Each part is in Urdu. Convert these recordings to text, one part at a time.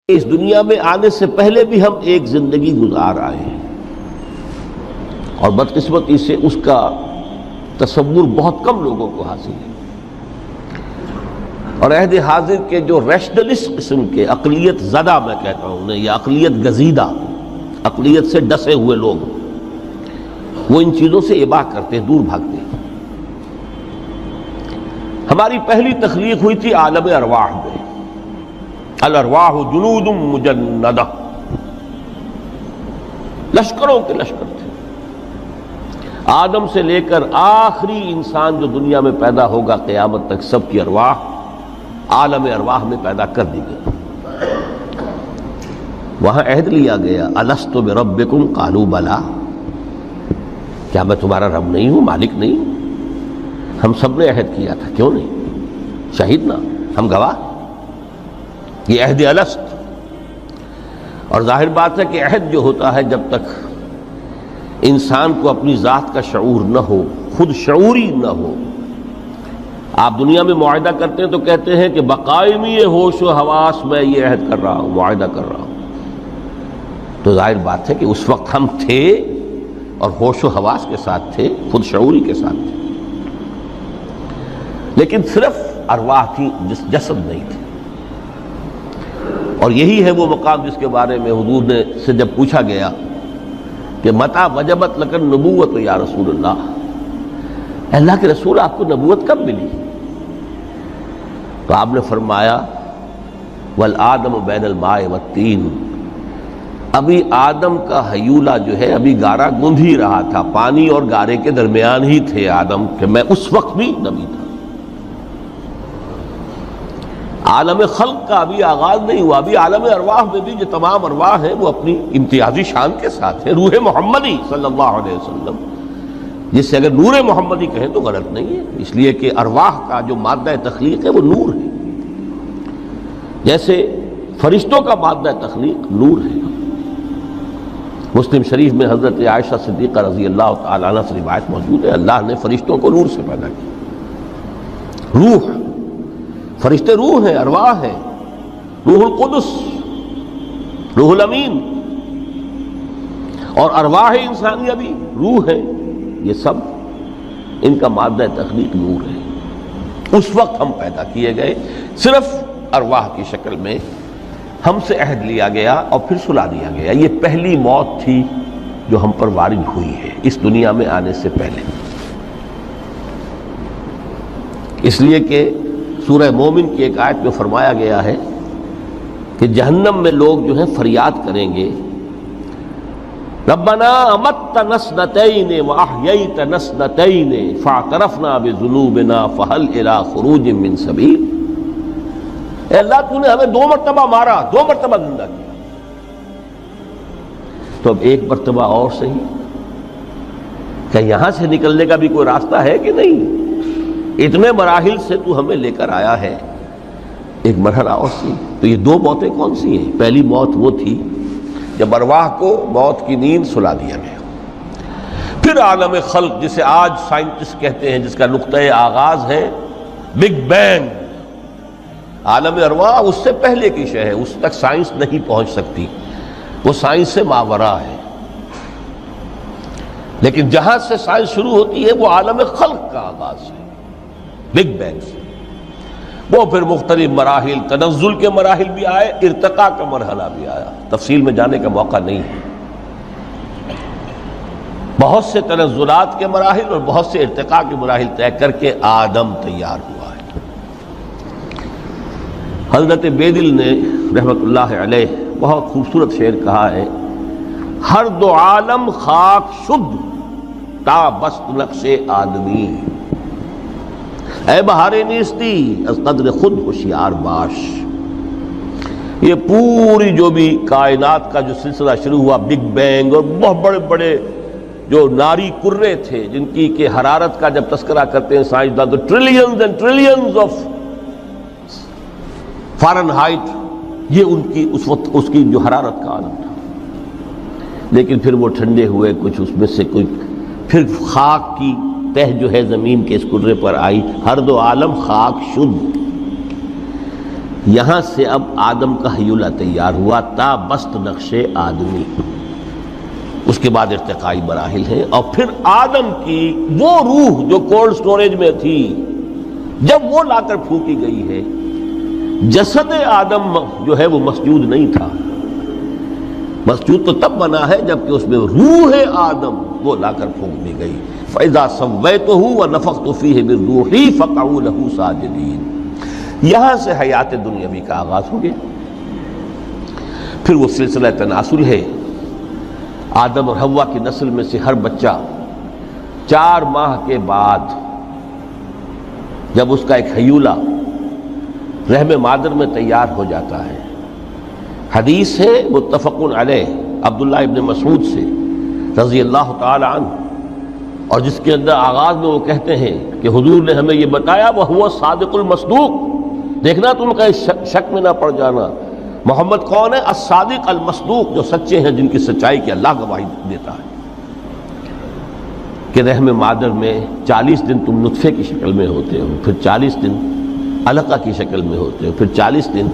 اس دنیا میں آنے سے پہلے بھی ہم ایک زندگی گزار آئے ہیں اور بدقسمتی سے اس کا تصور بہت کم لوگوں کو حاصل ہے، اور عہد حاضر کے جو ریشنلسٹ قسم کے عقلیت زدہ میں کہتا ہوں انہیں، یا عقلیت گزیدہ، عقلیت سے ڈسے ہوئے لوگ، وہ ان چیزوں سے اباع کرتے ہیں، دور بھاگتے ہیں۔ ہماری پہلی تخلیق ہوئی تھی عالم ارواح میں، الارواح جنود مجندہ، لشکروں کے لشکر تھے۔ آدم سے لے کر آخری انسان جو دنیا میں پیدا ہوگا قیامت تک، سب کی ارواح عالم ارواح میں پیدا کر دی گئی۔ وہاں عہد لیا گیا، الست بربکم قالوا بلا، کیا میں تمہارا رب نہیں ہوں، مالک نہیں ہوں؟ ہم سب نے عہد کیا تھا، کیوں نہیں؟ شہیدنا، ہم گواہ۔ یہ عہد الست، اور ظاہر بات ہے کہ عہد جو ہوتا ہے جب تک انسان کو اپنی ذات کا شعور نہ ہو، خود شعوری نہ ہو۔ آپ دنیا میں معاہدہ کرتے ہیں تو کہتے ہیں کہ بقائمی ہوش و حواس میں یہ عہد کر رہا ہوں، معاہدہ کر رہا ہوں، تو ظاہر بات ہے کہ اس وقت ہم تھے اور ہوش و حواس کے ساتھ تھے، خود شعوری کے ساتھ تھے، لیکن صرف ارواح تھی، جسد نہیں تھے۔ اور یہی ہے وہ مقام جس کے بارے میں حضور نے سے جب پوچھا گیا کہ متى وجبت لک النبوۃ یا رسول اللہ، اللہ کے رسول آپ کو نبوت کب ملی؟ تو آپ نے فرمایا والآدم بین الماء والطین، ابھی آدم کا حیولہ جو ہے ابھی گارا گوندھ ہی رہا تھا، پانی اور گارے کے درمیان ہی تھے آدم، کہ میں اس وقت بھی نبی تھا۔ عالم خلق کا ابھی آغاز نہیں ہوا، ابھی عالم ارواح میں بھی جو تمام ارواح ہیں وہ اپنی امتیازی شان کے ساتھ ہیں۔ روح محمدی صلی اللہ علیہ وسلم، جس سے اگر نور محمدی کہیں تو غلط نہیں ہے، اس لیے کہ ارواح کا جو مادہ تخلیق ہے وہ نور ہے، جیسے فرشتوں کا مادہ تخلیق نور ہے۔ مسلم شریف میں حضرت عائشہ صدیقہ رضی اللہ تعالیٰ عنہ سے روایت موجود ہے، اللہ نے فرشتوں کو نور سے پیدا کیا۔ روح، فرشتے روح ہیں، ارواح ہیں، روح القدس، روح الامین، اور ارواح انسانیہ بھی روح ہے، یہ سب ان کا مادہ تخلیق نور ہے۔ اس وقت ہم پیدا کیے گئے، صرف ارواح کی شکل میں ہم سے عہد لیا گیا اور پھر سلا دیا گیا۔ یہ پہلی موت تھی جو ہم پر وارد ہوئی ہے اس دنیا میں آنے سے پہلے، اس لیے کہ سورہ مومن کی ایک آیت میں فرمایا گیا ہے کہ جہنم میں لوگ جو ہیں فریاد کریں گے، ربنا امتنا اثنتین واحییتنا اثنتین فاعترفنا بذنوبنا فہل الی خروج من سبیل۔ اے اللہ، تو نے ہمیں 2 مرتبہ مارا، 2 مرتبہ زندہ کیا، تو اب 1 مرتبہ اور صحیح، کہ یہاں سے نکلنے کا بھی کوئی راستہ ہے کہ نہیں؟ اتنے مراحل سے تو ہمیں لے کر آیا ہے، ایک مرحلہ اور سی۔ تو یہ 2 موتیں کون سی ہیں؟ پہلی موت وہ تھی جب ارواح کو موت کی نیند سلا دیا گیا۔ پھر عالم خلق، جسے آج سائنٹسٹ کہتے ہیں، جس کا نقطۂ آغاز ہے بگ بینگ، عالم ارواح اس سے پہلے کی شے ہے، اس تک سائنس نہیں پہنچ سکتی، وہ سائنس سے ماوراء ہے۔ لیکن جہاں سے سائنس شروع ہوتی ہے وہ عالم خلق کا آغاز ہے، بگ بینگ سے۔ وہ پھر مختلف مراحل، تنزل کے مراحل بھی آئے، ارتقاء کا مرحلہ بھی آیا، تفصیل میں جانے کا موقع نہیں ہے۔ بہت سے تنزلات کے مراحل اور بہت سے ارتقاء کے مراحل طے کر کے آدم تیار ہوا ہے۔ حضرت بیدل نے رحمت اللہ علیہ بہت خوبصورت شعر کہا ہے، ہر 2 عالم خاک شد تا بست نقش آدمی، اے بہار نیستی از قدر خود ہوشیار باش۔ یہ پوری جو بھی کائنات کا جو سلسلہ شروع ہوا، بگ بینگ، اور بہت بڑے بڑے جو ناری کرے تھے جن کی کہ حرارت کا جب تذکرہ کرتے ہیں سائنسداں تو trillions and trillions of foreign height, یہ ان کی اس وقت اس کی جو حرارت کا عالم تھا، لیکن پھر وہ ٹھنڈے ہوئے، کچھ اس میں سے کچھ، پھر خاک کی تہ جو ہے زمین کے اس کرے پر آئی، ہر 2 عالم خاک شد۔ یہاں سے اب آدم کا ہیولہ تیار ہوا تا بست نقش آدمی، اس کے بعد ارتقائی مراحل ہیں، اور پھر آدم کی وہ روح جو کولڈ سٹوریج میں تھی جب وہ لا کر پھونکی گئی ہے، جسد آدم جو ہے وہ مسجود نہیں تھا، مسجود تو تب بنا ہے جبکہ اس میں روح آدم وہ لا کر پھونک دی گئی۔ فَإِذَا سَوَّيْتُهُ وَنَفَخْتُ فِيهِ مِن رُوحِي فَقَعُوا لَهُ سَاجِدِينَ۔ یہاں سے حیات دنیاوی کا آغاز ہو گیا۔ پھر وہ سلسلہ تناسل ہے، آدم اور حوا کی نسل میں سے ہر بچہ 4 ماہ کے بعد جب اس کا ایک ہیولہ رحم مادر میں تیار ہو جاتا ہے، حدیث ہے متفق علیہ عبداللہ ابن مسعود سے رضی اللہ تعالی عنہ، اور جس کے اندر آغاز میں وہ کہتے ہیں کہ حضور نے ہمیں یہ بتایا وَهُوَ الصادق المصدوق، دیکھنا تم کہیں شک میں نہ پڑ جانا، محمد کون ہے؟ الصادق المصدوق، جو سچے ہیں، جن کی سچائی کی اللہ گواہی دیتا ہے، کہ رحم مادر میں 40 دن تم نطفے کی شکل میں ہوتے ہو، پھر 40 دن علقہ کی شکل میں ہوتے ہو، پھر 40 دن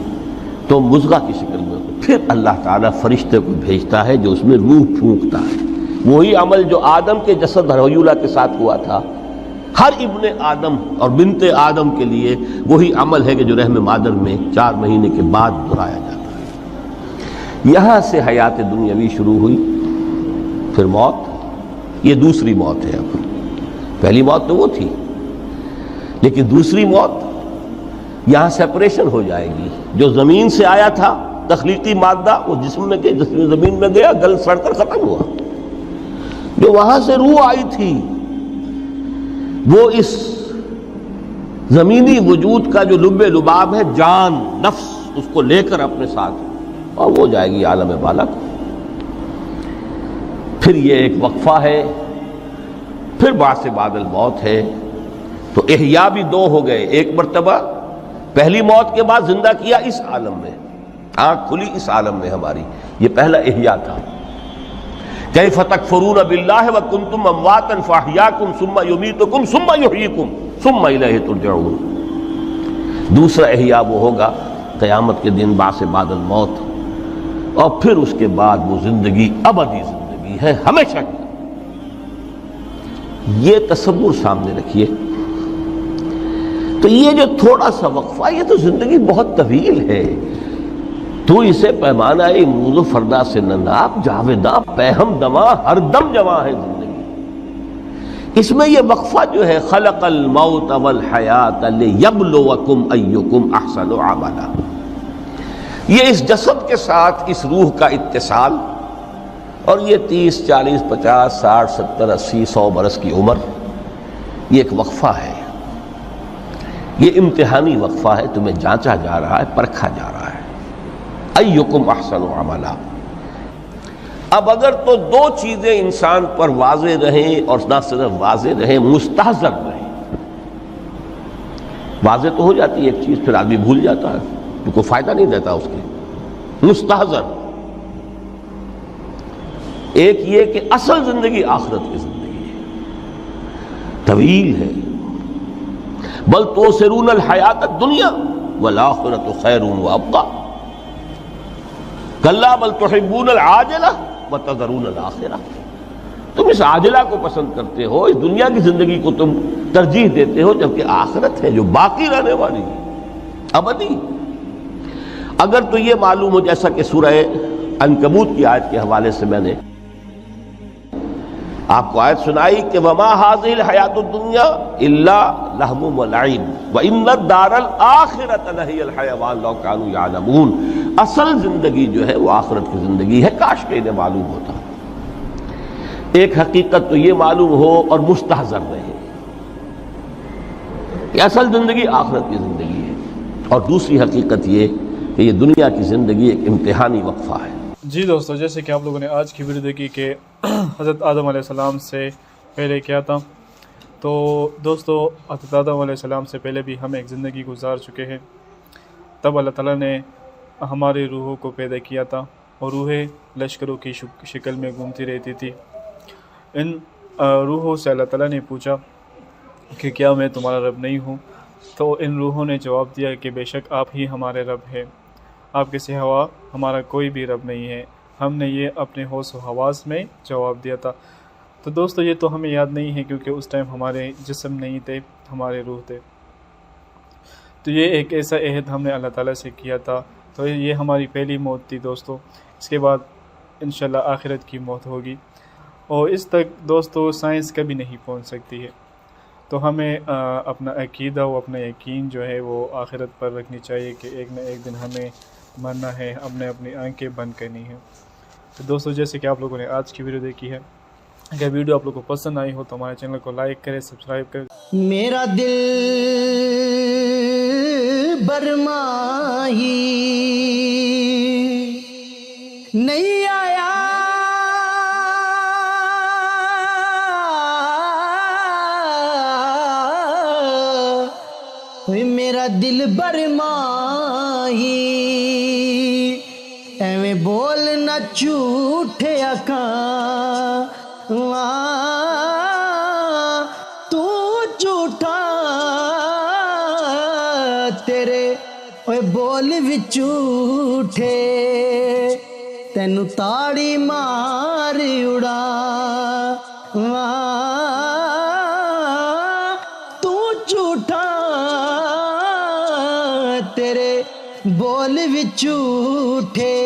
تو مضغہ کی شکل میں ہوتے ہو، پھر اللہ تعالیٰ فرشتے کو بھیجتا ہے جو اس میں روح پھونکتا ہے۔ وہی عمل جو آدم کے جسد ہیولہ کے ساتھ ہوا تھا، ہر ابن آدم اور بنت آدم کے لیے وہی عمل ہے کہ جو رحم مادر میں 4 مہینے کے بعد دہرایا جاتا ہے۔ یہاں سے حیات دنیاوی شروع ہوئی، پھر موت، یہ دوسری موت ہے۔ اب پہلی موت تو وہ تھی، لیکن دوسری موت یہاں سیپریشن ہو جائے گی۔ جو زمین سے آیا تھا تخلیقی مادہ، وہ جسم میں گیا، جس میں زمین میں گیا، گل سڑ کر ختم ہوا۔ جو وہاں سے روح آئی تھی وہ اس زمینی وجود کا جو لب لباب ہے، جان، نفس، اس کو لے کر اپنے ساتھ، اور وہ جائے گی عالم بالا کو۔ پھر یہ ایک وقفہ ہے، پھر بعد سے بعد الموت ہے۔ تو احیاء بھی 2 ہو گئے، ایک مرتبہ پہلی موت کے بعد زندہ کیا اس عالم میں، آنکھ کھلی اس عالم میں ہماری، یہ پہلا احیاء تھا۔ کیف تکفرون باللہ وکنتم امواتا فاحیاکم ثم یمیتکم ثم یحییکم ثم الیہ ترجعون۔ دوسرا احیاء وہ ہوگا قیامت کے دن، بعد سے بعد الموت، اور پھر اس کے بعد وہ زندگی ابدی زندگی ہے، ہمیشہ کی۔ یہ تصور سامنے رکھیے۔ تو یہ جو تھوڑا سا وقفہ، یہ تو زندگی بہت طویل ہے، تو اسے پیمانہ موز و فردا سے نہ ناپ، جاویداں پہم دماں، ہر دم جواں ہے زندگی۔ اس میں یہ وقفہ جو ہے، خلق الموت والحیات لیبلوکم ایکم احسن عملا، یہ اس جسد کے ساتھ اس روح کا اتصال، اور یہ 30 40 50 60 70 80 100 برس کی عمر، یہ ایک وقفہ ہے، یہ امتحانی وقفہ ہے، تمہیں جانچا جا رہا ہے، پرکھا جا رہا ہے، ایکم احسن عملا۔ اب اگر تو 2 چیزیں انسان پر واضح رہیں، اور نہ صرف واضح رہیں، مستحضر رہیں۔ واضح تو ہو جاتی ہے ایک چیز، پھر آدمی بھول جاتا ہے، تو کوئی فائدہ نہیں دیتا اس کے۔ مستحضر ایک یہ کہ اصل زندگی آخرت کی زندگی ہے، طویل ہے۔ بل توثرون الحیات الدنیا والآخرۃ خیر وابقیٰ، کلا بل تحبون العاجلہ وتذرون الآخرہ، تم اس عاجلہ کو پسند کرتے ہو، اس دنیا کی زندگی کو تم ترجیح دیتے ہو، جبکہ آخرت ہے جو باقی رہنے والی ہے، ابدی۔ اگر تو یہ معلوم ہو، جیسا کہ سورہ عنکبوت کی آیت کے حوالے سے میں نے آپ کو آیت سنائی کہ وَمَا هَٰذِهِ الْحَيَاةُ الدُّنْيَا إِلَّا لَهْوٌ وَلَعِبٌ وَإِنَّ الدَّارَ الْآخِرَةَ لَهِيَ الْحَيَوَانُ لَوْ كَانُوا يَعْلَمُونَ، اصل زندگی جو ہے وہ آخرت کی زندگی ہے، کاش کہ انہیں معلوم ہوتا۔ ایک حقیقت تو یہ معلوم ہو اور مستحضر رہے کہ اصل زندگی آخرت کی زندگی ہے، اور دوسری حقیقت یہ کہ یہ دنیا کی زندگی ایک امتحانی وقفہ ہے۔ جی دوستو، جیسے کہ آپ لوگوں نے آج کی ویڈیو دیکھی کہ حضرت آدم علیہ السلام سے پہلے کیا تھا، تو دوستو حضرت آدم علیہ السلام سے پہلے بھی ہم ایک زندگی گزار چکے ہیں۔ تب اللہ تعالیٰ نے ہماری روحوں کو پیدا کیا تھا، اور روحیں لشکروں کی شکل میں گھومتی رہتی تھی۔ ان روحوں سے اللہ تعالیٰ نے پوچھا کہ کیا میں تمہارا رب نہیں ہوں؟ تو ان روحوں نے جواب دیا کہ بے شک آپ ہی ہمارے رب ہیں، آپ کے سوا ہمارا کوئی بھی رب نہیں ہے۔ ہم نے یہ اپنے ہوش و حواس میں جواب دیا تھا۔ تو دوستو یہ تو ہمیں یاد نہیں ہے کیونکہ اس ٹائم ہمارے جسم نہیں تھے، ہمارے روح تھے۔ تو یہ ایک ایسا عہد ہم نے اللہ تعالیٰ سے کیا تھا۔ تو یہ ہماری پہلی موت تھی دوستو، اس کے بعد انشاءاللہ آخرت کی موت ہوگی، اور اس تک دوستو سائنس کبھی نہیں پہنچ سکتی ہے۔ تو ہمیں اپنا عقیدہ و اپنا یقین جو ہے وہ آخرت پر رکھنی چاہیے کہ ایک نہ ایک دن ہمیں مرنا ہے، ہم نے اپنی آنکھیں بند کرنی ہے۔ تو دوستو جیسے کہ آپ لوگوں نے آج کی ویڈیو دیکھی ہے، اگر ویڈیو آپ لوگوں کو پسند آئی ہو تو ہمارے چینل کو لائک کریں، سبسکرائب کریں۔ میرا دل برماہی نہیں آیا، میرا دل برماہی ایویں بولنا جھوٹے آکاں، تو جھوٹا تیرے اوے بول بھی جھوٹے، تینوں تاڑی مار اڑا، تو جھوٹا تیرے بول بھی جھوٹے۔